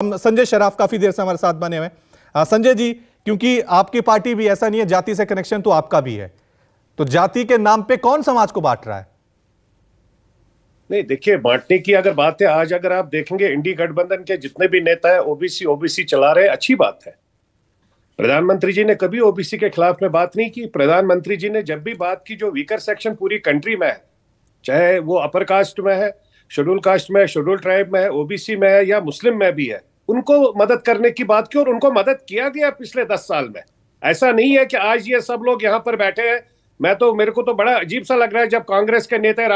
हम संजय शराफ काफी देर से हमारे साथ बने हुए हैं। संजय जी, क्योंकि आपकी पार्टी भी, ऐसा नहीं है जाति से कनेक्शन तो आपका भी है, तो जाति के नाम पे कौन समाज को बांट रहा है? नहीं, देखिए, बांटने की अगर बात है, आज अगर आप देखेंगे इंडी गठबंधन के जितने भी नेता है ओबीसी चला रहे, अच्छी बात है। प्रधानमंत्री जी ने कभी ओबीसी के खिलाफ में बात नहीं की। प्रधानमंत्री जी ने जब भी बात की, जो वीकर सेक्शन पूरी कंट्री में है, चाहे वो अपर कास्ट में है, शेड्यूल कास्ट में है, शेड्यूल ट्राइब में है, ओबीसी में है या मुस्लिम में भी है, उनको मदद करने की बात की और उनको मदद किया गया पिछले 10 साल में। ऐसा नहीं है कि आज ये सब लोग यहाँ पर बैठे हैं। मेरे को तो बड़ा अजीब सा लग रहा है जब कांग्रेस के नेता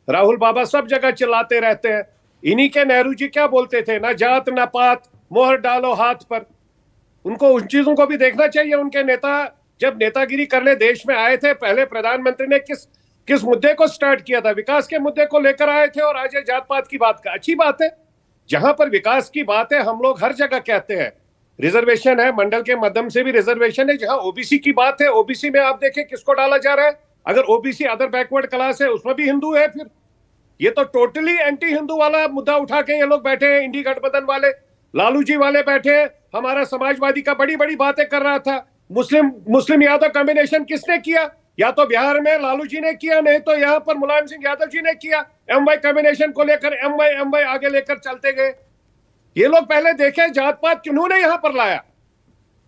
राहुल बाबा सब जगह चिल्लाते रहते हैं। इन्हीं के नेहरू जी क्या बोलते थे, ना जात ना पात, मोहर डालो हाथ पर। उनको उन चीजों को भी देखना चाहिए। उनके नेता जब नेतागिरी करने देश में आए थे, पहले प्रधानमंत्री ने किस मुद्दे को स्टार्ट किया था? विकास के मुद्दे को लेकर आए थे और आज जात पात की बात का। अच्छी बात है, जहां पर विकास की बात है हम लोग हर जगह कहते हैं। रिजर्वेशन है, मंडल के माध्यम से भी रिजर्वेशन है। जहां ओबीसी की बात है, ओबीसी में आप देखें किसको डाला जा रहा है। अगर ओबीसी अदर बैकवर्ड क्लास है, उसमें भी हिंदू है। फिर ये तो टोटली एंटी हिंदू वाला मुद्दा उठा के ये लोग बैठे हैं। इंडी गठबंधन वाले, लालू जी वाले बैठे हैं। हमारा समाजवादी का बड़ी बड़ी बातें कर रहा था। मुस्लिम यादव कॉम्बिनेशन किसने किया? या तो बिहार में लालू जी ने किया, नहीं तो यहाँ पर मुलायम सिंह यादव जी ने किया। एमवाई कॉम्बिनेशन को लेकर एमवाई आगे लेकर चलते गए। ये लोग पहले देखे जात पात किन्होंने यहां पर लाया,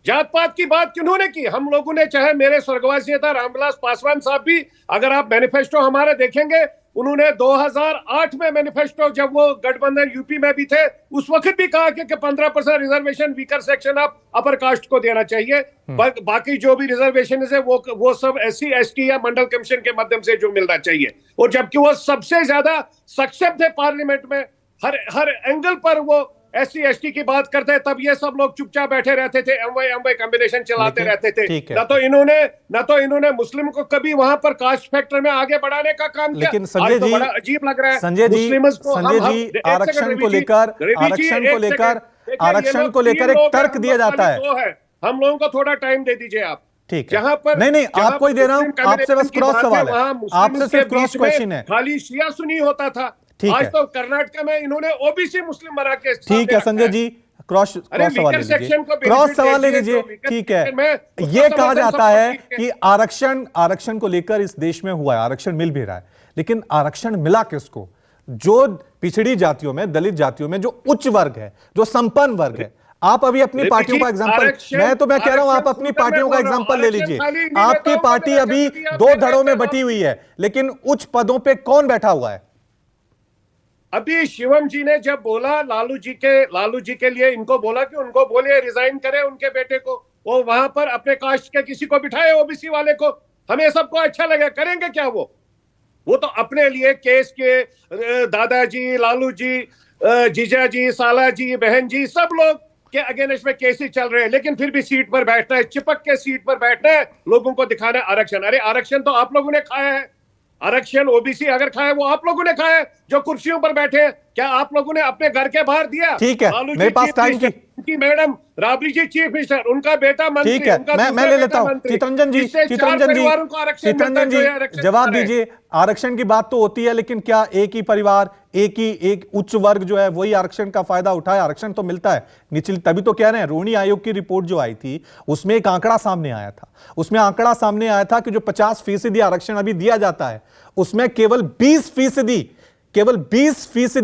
जात पात की बात किन्होंने की? हम लोगों ने, चाहे मेरे स्वर्गवासी नेता रामविलास पासवान साहब भी, अगर आप मैनिफेस्टो हमारे देखेंगे, उन्होंने 2008 में मैनिफेस्टो, जब वो गठबंधन यूपी में भी थे, उस वक्त भी कहा कि 15% reservation weaker section of upper caste को देना चाहिए। बाकी जो भी रिजर्वेशन है वो सब SC ST या मंडल कमीशन के माध्यम से जो मिलना चाहिए। और जबकि वो सबसे ज्यादा सक्षम थे पार्लियामेंट में, हर एंगल पर वो SC ST की बात करते हैं, तब ये सब लोग चुपचाप बैठे रहते थे, एमवाई कॉम्बिनेशन चलाते रहते थे। ना तो इन्होंने मुस्लिम को कभी वहां पर कास्ट फैक्टर में आगे बढ़ाने का काम किया। लेकिन संजय जी, बड़ा अजीब लग रहा है संजय जी आरक्षण को लेकर एक तर्क दिया जाता है। हम लोगों को थोड़ा टाइम दे दीजिए आप। ठीक है, जहां पर नहीं आपको ही दे रहा हूं, आपसे बस क्रॉस सवाल है, आपसे सिर्फ क्रॉस क्वेश्चन है। खाली शिया सुनी होता था, आज तो कर्नाटक में इन्होंने ओबीसी मुस्लिम बना के। ठीक है संजय जी, क्रॉस सवाल ले लीजिए। ठीक है, ये कहा जाता है कि आरक्षण को लेकर इस देश में हुआ है, आरक्षण मिल भी रहा है, लेकिन आरक्षण मिला किसको? जो पिछड़ी जातियों में, दलित जातियों में, जो उच्च वर्ग है, जो संपन्न वर्ग है। आप अभी अपनी पार्टियों का एग्जांपल, मैं कह रहा हूं आप अपनी पार्टियों का एग्जांपल ले लीजिए। आपकी पार्टी अभी 2 धड़ों में बटी हुई है, लेकिन उच्च पदों पे कौन बैठा हुआ है? अभी शिवम जी ने जब बोला लालू जी के लिए, इनको बोला कि उनको बोले रिजाइन करे उनके बेटे को, वो वहां पर अपने कास्ट के किसी को बिठाए, ओबीसी वाले को। हमें सबको अच्छा लगे, करेंगे क्या वो तो अपने लिए केस के दादाजी, लालू जी, जीजा जी, साला जी, बहन जी, सब लोग के अगेंस्ट में केसेस चल रहे हैं, लेकिन फिर भी सीट पर बैठना है, चिपक के सीट पर बैठना है, लोगों को दिखाना है आरक्षण। अरे आरक्षण तो आप लोगों ने खाया है। आरक्षण ओबीसी अगर खाए, वो आप लोगों ने खाया है जो कुर्सियों पर बैठे हैं। क्या आप लोगों ने अपने घर के बाहर दिया? ठीक है, मेरे पास टाइम की मैडम राबड़ी जी चीफ मिनिस्टर, उनका बेटा मंत्री। ठीक है, मैं ले लेता हूं। चितरंजन जी जवाब दीजिए। आरक्षण की बात तो होती है, लेकिन क्या एक ही परिवार, एक उच्च वर्ग जो है वही आरक्षण का फायदा उठाए? आरक्षण तो मिलता है निचली, तभी तो कह रहे हैं। रोहिणी आयोग की रिपोर्ट जो आई थी, उसमें एक आंकड़ा सामने आया था। उसमें आंकड़ा सामने आया था कि जो 50% आरक्षण अभी दिया जाता है, उसमें केवल 20%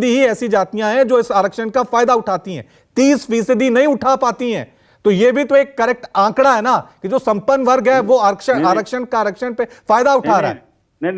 ही ऐसी जातियां हैं जो इस आरक्षण का फायदा उठाती हैं, 30% नहीं उठा पाती हैं। तो यह भी तो एक करेक्ट आंकड़ा है ना, कि जो संपन्न वर्ग है वो आरक्षण पे फायदा उठा रहा है। नहीं